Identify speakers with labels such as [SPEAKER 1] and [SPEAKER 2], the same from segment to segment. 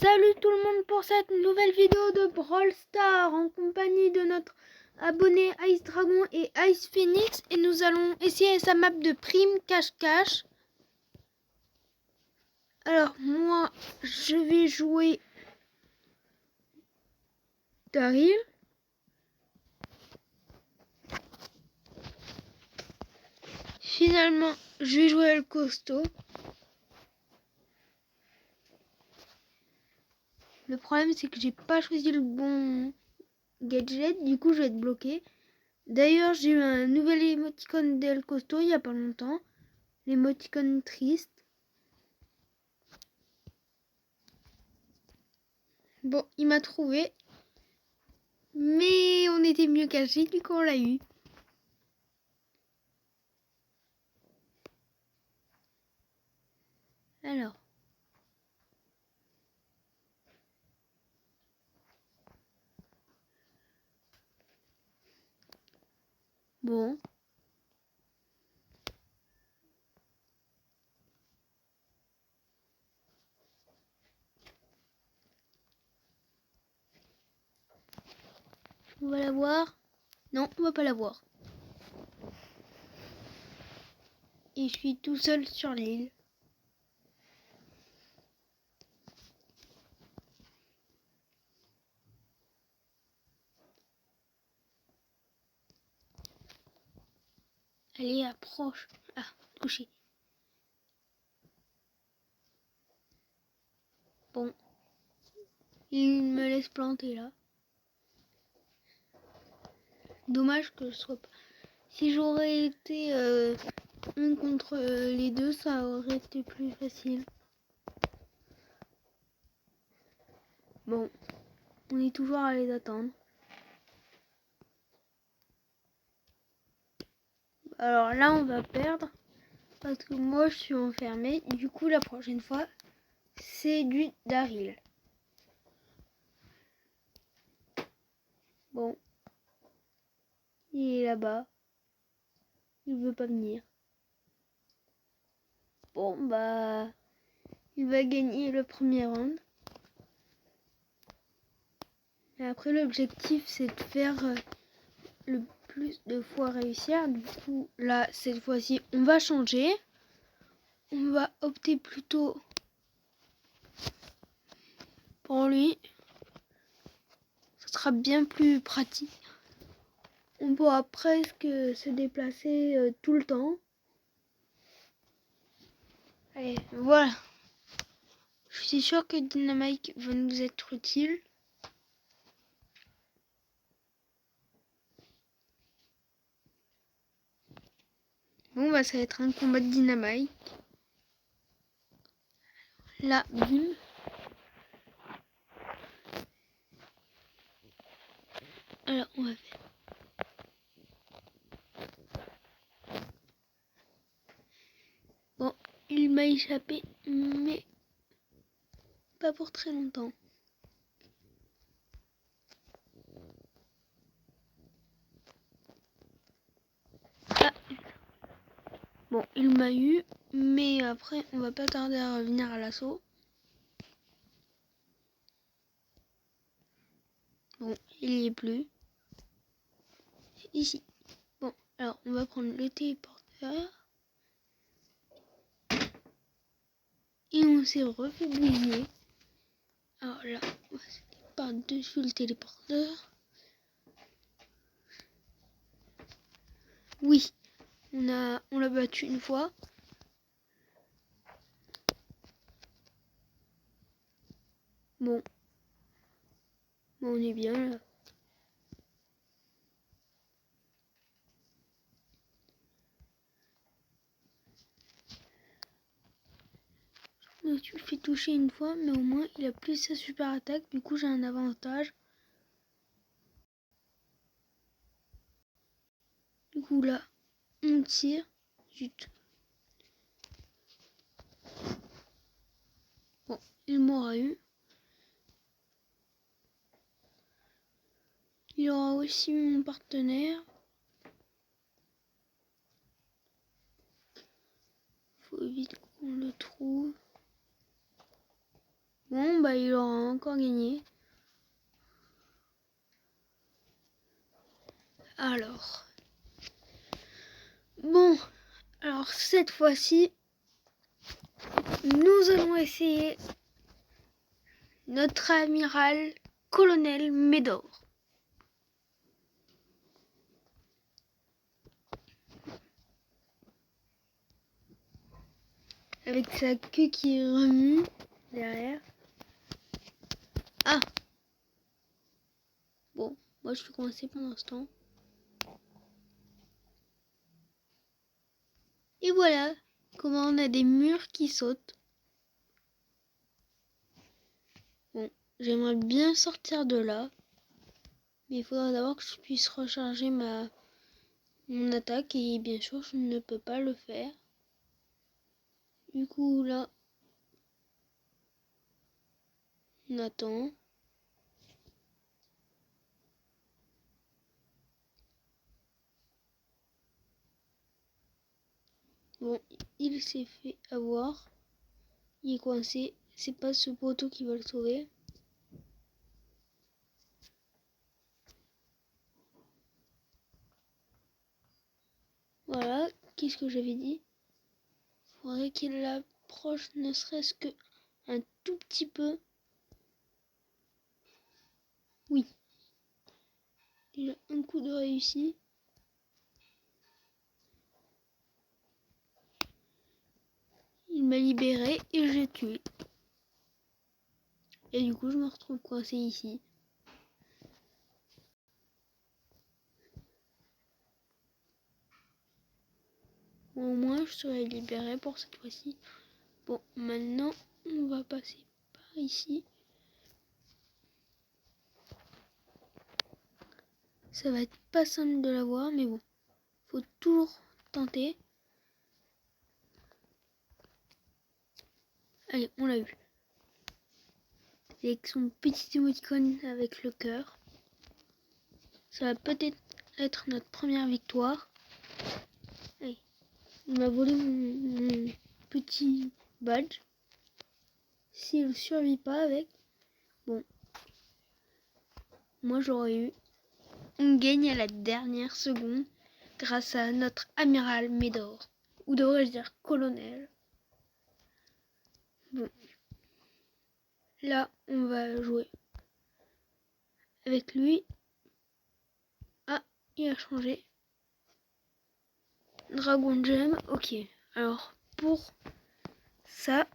[SPEAKER 1] Salut tout le monde pour cette nouvelle vidéo de Brawl Stars en compagnie de notre abonné Ice Dragon et Ice Phoenix, et nous allons essayer sa map de prime cache-cache. Alors moi je vais jouer Daryl. Finalement je vais jouer le costaud. Le problème c'est que j'ai pas choisi le bon gadget, du coup je vais être bloqué. D'ailleurs j'ai eu un nouvel émoticône d'El Costaud il y a pas longtemps, l'émoticône triste. Bon, il m'a trouvé, mais on était mieux cachés, du coup on l'a eu. Alors. Bon. On va la voir. Non, on va pas la voir. Et je suis tout seul sur l'île. Allez, approche. Ah, touché. Bon. Il me laisse planter là. Dommage que je sois pas... Si j'aurais été un contre les deux, ça aurait été plus facile. Bon. On est toujours à les attendre. Alors là, on va perdre. Parce que moi, je suis enfermée. Du coup, la prochaine fois, c'est du Daryl. Bon. Il est là-bas. Il veut pas venir. Bon, bah... il va gagner le premier round. Et après, l'objectif, c'est de faire le plus de fois réussir. Du coup, là, cette fois-ci, on va changer. On va opter plutôt pour lui. Ce sera bien plus pratique. On pourra presque se déplacer tout le temps. Allez, voilà. Je suis sûre que Dynamite va nous être utile. Bon, bah, ça va être un combat de Dynamite. La bulle. Alors, on va faire. Bon, il m'a échappé, mais pas pour très longtemps. Ah. Bon, il m'a eu, mais après, on va pas tarder à revenir à l'assaut. Bon, il y est plus. Ici. Bon, alors, on va prendre le téléporteur. Et on s'est refait bouger. Alors là, on va se par-dessus le téléporteur. Oui, on l'a battu une fois. Bon, on est bien là. Tu le fais toucher une fois, mais au moins il a plus sa super attaque. Du coup, j'ai un avantage. Du coup, là, on tire. Zut. Bon, il m'aura eu. Il aura aussi mon partenaire. Faut vite qu'on le trouve. Bon, bah bah il aura encore gagné. Alors. Bon. Alors cette fois-ci, nous allons essayer notre amiral colonel Médor. Avec sa queue qui remue derrière. Ah! Bon, moi je suis coincé pour l'instant. Et voilà comment on a des murs qui sautent. Bon, j'aimerais bien sortir de là. Mais il faudra d'abord que je puisse recharger mon attaque. Et bien sûr, je ne peux pas le faire. Du coup, là, on attend. Bon, il s'est fait avoir. Il est coincé. C'est pas ce poteau qui va le sauver. Voilà, qu'est-ce que j'avais dit? Faudrait qu'il approche ne serait-ce que un tout petit peu. Oui. Il a un coup de réussi. Il m'a libéré et j'ai tué. Et du coup, je me retrouve coincé ici. Au moins, je serai libéré pour cette fois-ci. Bon, maintenant, on va passer par ici. Ça va être pas simple de l'avoir, mais bon, faut toujours tenter. Allez, on l'a eu. Avec son petit émoticône avec le cœur. Ça va peut-être être notre première victoire. Allez, il m'a volé mon petit badge. S'il ne survit pas avec, bon, moi j'aurais eu. On gagne à la dernière seconde grâce à notre amiral Médor. Ou devrais-je dire colonel. Bon. Là, on va jouer avec lui. Ah, il a changé. Dragon Gem, ok. Alors, pour ça,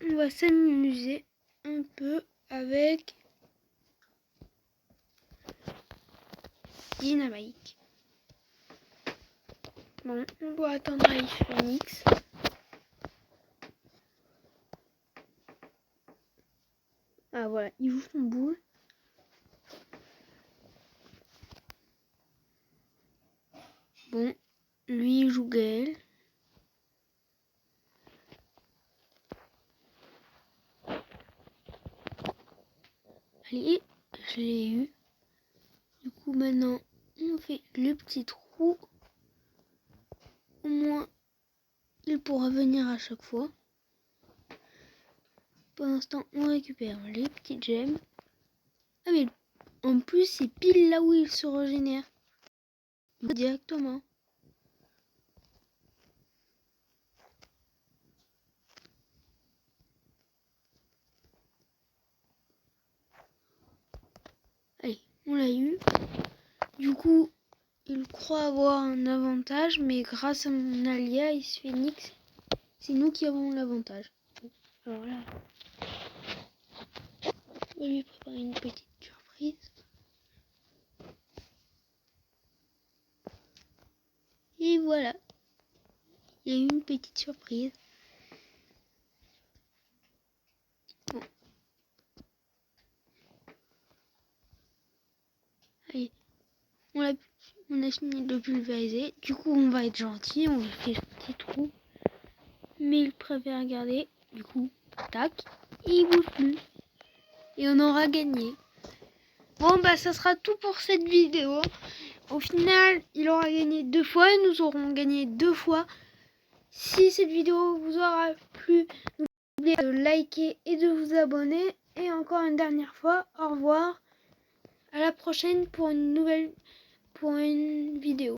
[SPEAKER 1] on va s'amuser un peu avec Dynamite. Bon, on va attendre Ice Phoenix. Ah voilà, il joue son boule. Bon, lui il joue Gaël. Allez, je l'ai eu. Du coup maintenant, on fait le petit trou. Au moins, il pourra venir à chaque fois. Pour l'instant, on récupère les petits gemmes. Ah mais en plus, c'est pile là où il se régénère. Directement. Allez, on l'a eu. Du coup, il croit avoir un avantage, mais grâce à mon allié Ice Phoenix, c'est nous qui avons l'avantage. Alors là, on va lui préparer une petite surprise. Et voilà, il y a eu une petite surprise. Bon. Allez, on a fini de pulvériser. Du coup, on va être gentil, on lui fait ce petit trou. Mais il préfère garder. Du coup, tac, il bouge plus. Et on aura gagné. Bon, bah ça sera tout pour cette vidéo. Au final, il aura gagné 2 fois et nous aurons gagné 2 fois. Si cette vidéo vous aura plu, n'oubliez pas de liker et de vous abonner. Et encore une dernière fois, au revoir. À la prochaine pour une vidéo.